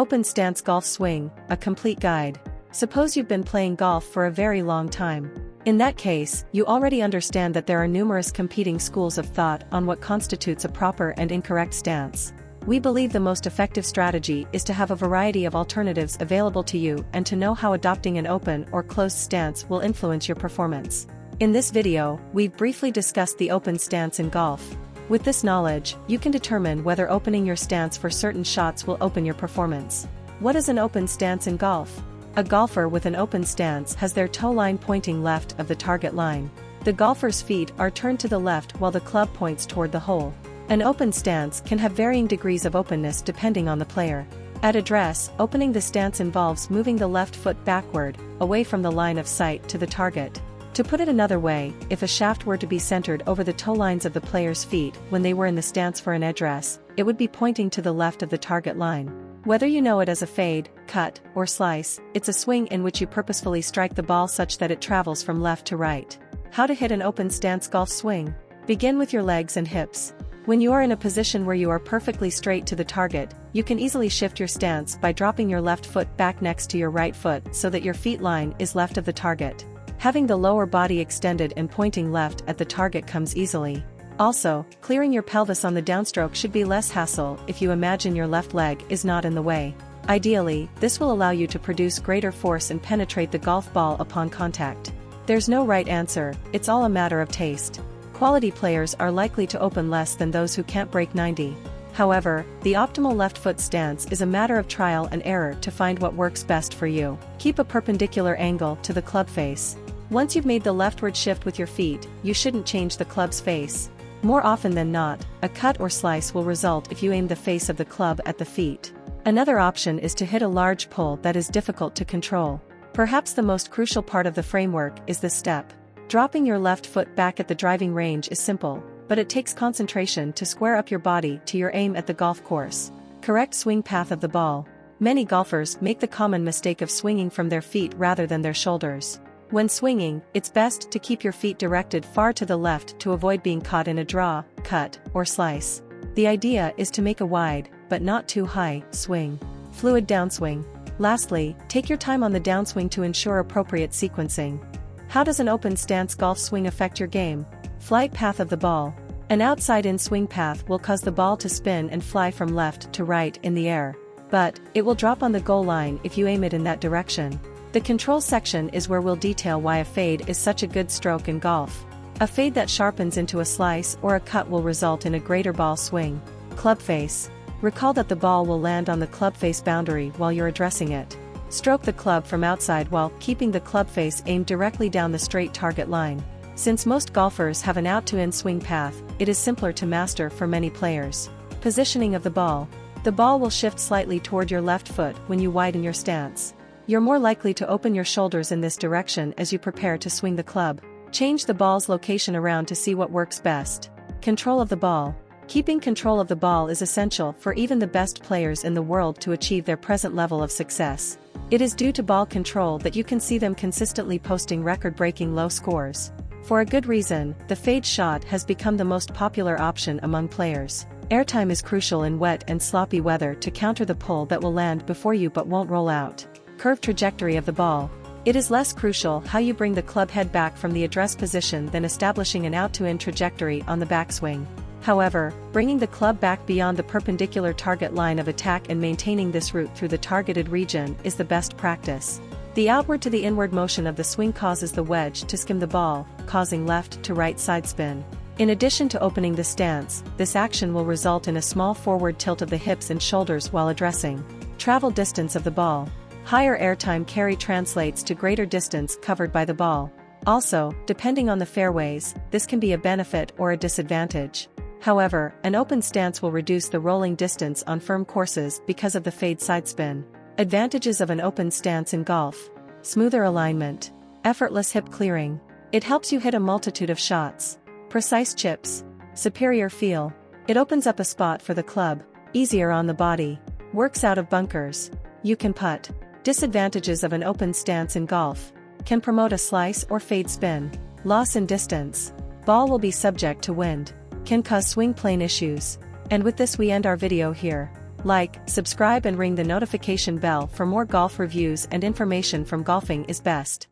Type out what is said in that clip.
Open stance golf swing, a complete guide. Suppose you've been playing golf for a very long time. In that case, you already understand that there are numerous competing schools of thought on what constitutes a proper and incorrect stance. We believe the most effective strategy is to have a variety of alternatives available to you and to know how adopting an open or closed stance will influence your performance. In this video, we've briefly discussed the open stance in golf. With this knowledge, you can determine whether opening your stance for certain shots will open your performance. What is an open stance in golf? A golfer with an open stance has their toe line pointing left of the target line. The golfer's feet are turned to the left while the club points toward the hole. An open stance can have varying degrees of openness depending on the player. At address, opening the stance involves moving the left foot backward, away from the line of sight to the target. To put it another way, if a shaft were to be centered over the toe lines of the player's feet when they were in the stance for an address, it would be pointing to the left of the target line. Whether you know it as a fade, cut, or slice, it's a swing in which you purposefully strike the ball such that it travels from left to right. How to hit an open stance golf swing? Begin with your legs and hips. When you are in a position where you are perfectly straight to the target, you can easily shift your stance by dropping your left foot back next to your right foot so that your feet line is left of the target. Having the lower body extended and pointing left at the target comes easily. Also, clearing your pelvis on the downstroke should be less hassle if you imagine your left leg is not in the way. Ideally, this will allow you to produce greater force and penetrate the golf ball upon contact. There's no right answer, it's all a matter of taste. Quality players are likely to open less than those who can't break 90. However, the optimal left foot stance is a matter of trial and error to find what works best for you. Keep a perpendicular angle to the club face. Once you've made the leftward shift with your feet, you shouldn't change the club's face. More often than not, a cut or slice will result if you aim the face of the club at the feet. Another option is to hit a large pull that is difficult to control. Perhaps the most crucial part of the framework is the step. Dropping your left foot back at the driving range is simple, but it takes concentration to square up your body to your aim at the golf course. Correct swing path of the ball. Many golfers make the common mistake of swinging from their feet rather than their shoulders. When swinging, it's best to keep your feet directed far to the left to avoid being caught in a draw, cut, or slice. The idea is to make a wide, but not too high, swing. Fluid downswing. Lastly, take your time on the downswing to ensure appropriate sequencing. How does an open stance golf swing affect your game? Flight path of the ball. An outside-in swing path will cause the ball to spin and fly from left to right in the air. But, it will drop on the goal line if you aim it in that direction. The control section is where we'll detail why a fade is such a good stroke in golf. A fade that sharpens into a slice or a cut will result in a greater ball swing. Club face. Recall that the ball will land on the club face boundary while you're addressing it. Stroke the club from outside while keeping the club face aimed directly down the straight target line. Since most golfers have an out-to-in swing path, it is simpler to master for many players. Positioning of the ball. The ball will shift slightly toward your left foot when you widen your stance. You're more likely to open your shoulders in this direction as you prepare to swing the club. Change the ball's location around to see what works best. Control of the ball. Keeping control of the ball is essential for even the best players in the world to achieve their present level of success. It is due to ball control that you can see them consistently posting record-breaking low scores. For a good reason, the fade shot has become the most popular option among players. Airtime is crucial in wet and sloppy weather to counter the pull that will land before you but won't roll out. Curved trajectory of the ball. It is less crucial how you bring the club head back from the address position than establishing an out-to-in trajectory on the backswing. However, bringing the club back beyond the perpendicular target line of attack and maintaining this route through the targeted region is the best practice. The outward to the inward motion of the swing causes the wedge to skim the ball, causing left to right side spin. In addition to opening the stance, this action will result in a small forward tilt of the hips and shoulders while addressing. Travel distance of the ball. Higher airtime carry translates to greater distance covered by the ball. Also, depending on the fairways, this can be a benefit or a disadvantage. However, an open stance will reduce the rolling distance on firm courses because of the fade side spin. Advantages of an open stance in golf. Smoother alignment. Effortless hip clearing. It helps you hit a multitude of shots. Precise chips. Superior feel. It opens up a spot for the club. Easier on the body. Works out of bunkers. You can putt. Disadvantages of an open stance in golf. Can promote a slice or fade spin. Loss in distance. Ball will be subject to wind. Can cause swing plane issues. And with this we end our video here. Like, subscribe and ring the notification bell for more golf reviews and information from Golfing is Best.